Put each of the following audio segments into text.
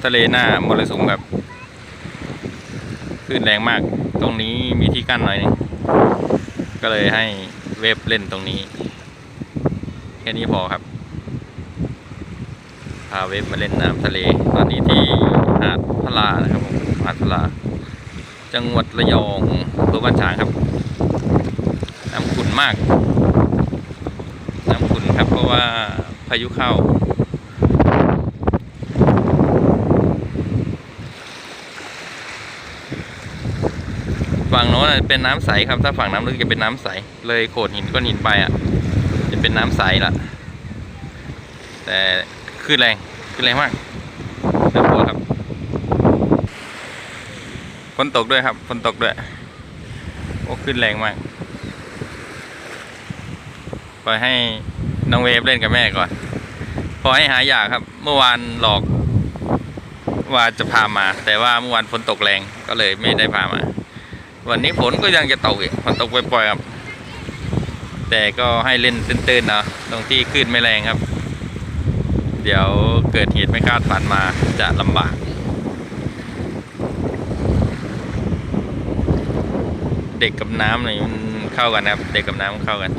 ทะเลหน้ามรสุมครับคลื่นแรงมากตรงนี้มีที่กั้นหน่อยนึงก็เลยให้เวฟเล่นตรงนี้แค่นี้พอครับพาเวฟมาเล่นน้ำทะเลตอนนี้ที่หาดพลานะครับผมหาดพลาจังหวัดระยองอำเภอบ้านฉางครับน้ำขุ่นมากน้ำขุ่นครับเพราะว่าพายุเข้าฝั่งโน้นเป็นน้ำใสครับถ้าฝั่งน้ำลึกจะเป็นน้ำใสเลยโขดหินก้อนหินไปจะเป็นน้ำใสล่ะแต่คลื่นแรงมากน่ากลัวครับฝนตกด้วยครับฝนตกด้วยโอ้คลื่นแรงมากปล่อยให้น้องเวฟเล่นกับแม่ก่อนพอให้หายาครับเมื่อวานหลอกว่าจะพามาแต่ว่าเมื่อวานฝนตกแรงก็เลยไม่ได้พามาวันนี้ฝนก็ยังจะตกอีกฝนตกปล่อยๆครับแต่ก็ให้เล่นตื้นๆนะตรงที่คลื่นไม่แรงครับเดี๋ยวเกิดเหตุไม่คาดฝันมาจะลำบากเด็กกับน้ำเนี่ยมันเข้ากันครับเด็กกับน้ำเข้ากัน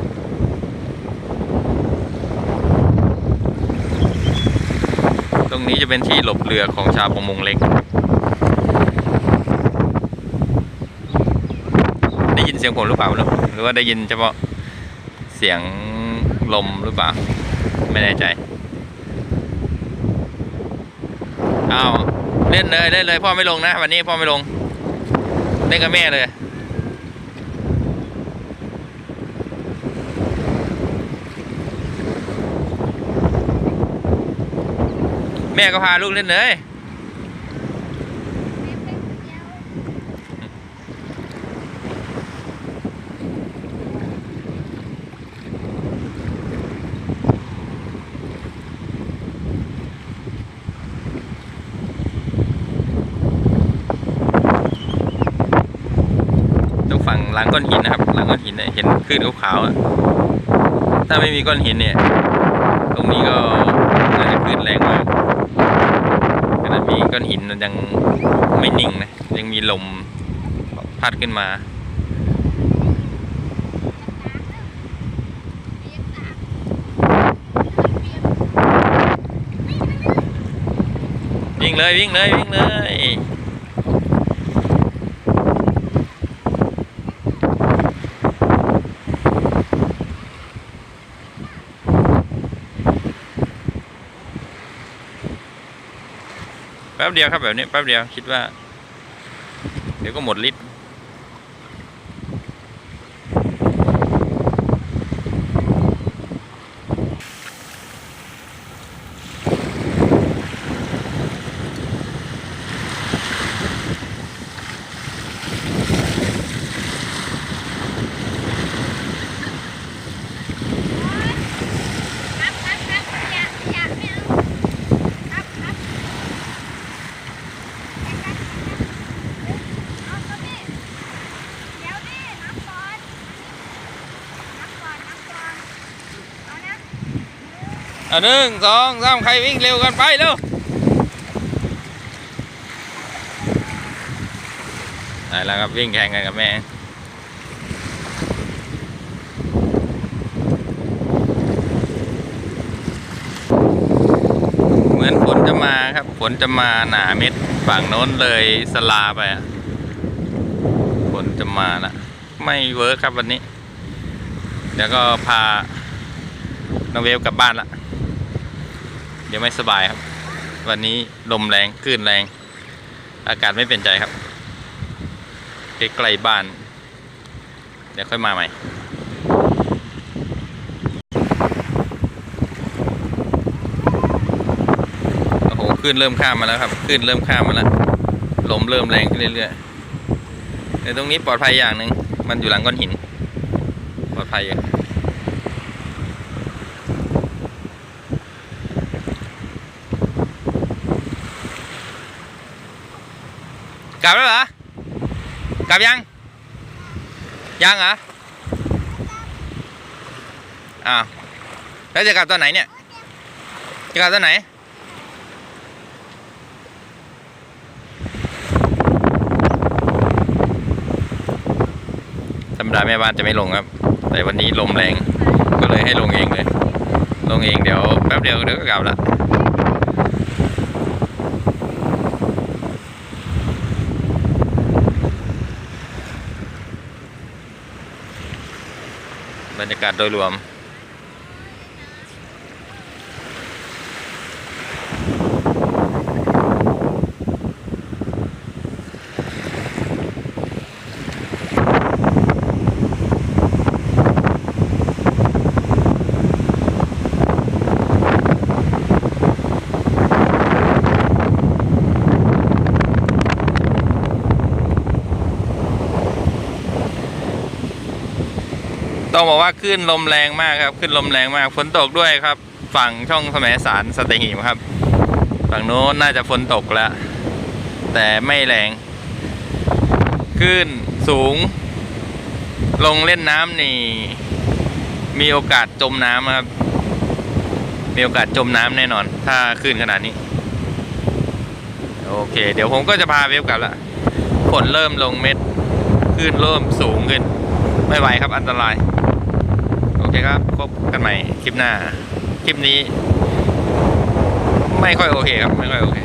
ตรงนี้จะเป็นที่หลบเรือของชาวประมงเล็กได้ยินเสียงผมหรือเปล่าหรือว่าได้ยินเฉพาะเสียงลมหรือเปล่าไม่แน่ใจอ้าวเล่นเลยพ่อไม่ลงนะวันนี้พ่อไม่ลงเล่นกับแม่เลยแม่ก็พาลูกเล่นเลยต้องฝั่งหลังก้อนหินนะครับหลังก้อนหินเนี่ยเห็นคลื่นขาวๆถ้าไม่มีก้อนหินเนี่ยตรงนี้ก็น่าจะคลื่นแรงมากขนาดมีก้อนหินมันยังไม่นิ่งนะยังมีลมพัดขึ้นมาวิ่งเลยแป๊บเดียวครับแบบนี้แป๊บเดียวคิดว่าเดี๋ยวก็หมดฤทธิ์1 2 3ใครวิ่งเร็วกันไปเร็วได้แล้วครับวิ่งแข่งกันกับแม่เหมือนฝนจะมาครับฝนจะมาหนาเม็ดฝั่งโน้นเลยสลาไปฝนจะมาละไม่เวิร์คครับวันนี้เดี๋ยวก็พาน้องเวฟกลับบ้านละเดี๋ยวไม่สบายครับวันนี้ลมแรงคลื่นแรงอากาศไม่เป็นใจครับใกล้ๆบ้านเดี๋ยวค่อยมาใหม่โอ้โหคลื่นเริ่มข้ามมาแล้วครับคลื่นเริ่มข้ามมาแล้วลมเริ่มแรงขึ้นเรื่อยๆแต่ตรงนี้ปลอดภัยอย่างหนึ่งมันอยู่หลังก้อนหินปลอดภัยอยู่กลับแล้วเหรอกลับยังเหรออ้าวแล้วจะกลับตอนไหนเนี่ยจะกลับตอนไหน ดาแม่บ้านจะไม่ลงครับ แต่วันนี้ลมแรงก็เลยให้ลงเองเลย ลงเองเดี๋ยวแป๊บเดียวก็กลับละบรรยากาศโดยรวมต้องบอกว่าขึ้นลมแรงมากครับขึ้นลมแรงมากฝนตกด้วยครับฝั่งช่องแสมสารสัตหีบครับฝั่งโน้นน่าจะฝนตกแล้วแต่ไม่แรงขึ้นสูงลงเล่นน้ำนี่มีโอกาสจมน้ำครับมีโอกาสจมน้ำแน่นอนถ้าขึ้นขนาดนี้โอเคเดี๋ยวผมก็จะพาเวฟกลับละฝนเริ่มลงเม็ดขึ้นเริ่มสูงขึ้นไม่ไหวครับอันตรายโอเคครับพบกันใหม่คลิปหน้าคลิปนี้ไม่ค่อยโอเคครับไม่ค่อยโอเค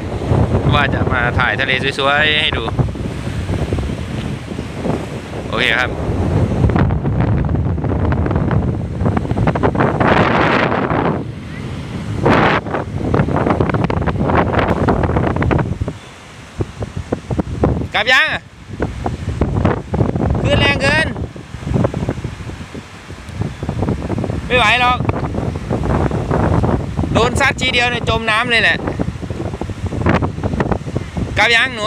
ว่าจะมาถ่ายทะเลสวยๆให้ดูโอเคครับกลับยังขึ้นแรงเกินไม่ไหวหรอกโดนซัดทีเดียวเนี่ยจมน้ำเลยแหละกลับยังหนู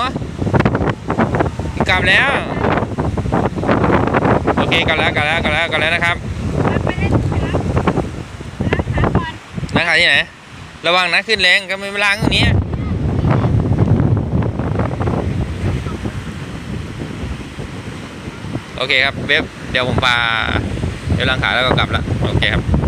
กลับแล้วโอเคกลับแล้วนะครับนั่งขาที่ไหนระวังนะขึ้นแรงก็ไม่ล้างตรงนี้โอเคครับเว็บเดี๋ยวผมพาเดี๋ยวล้างขาแล้วก็กลับละโอเคครับ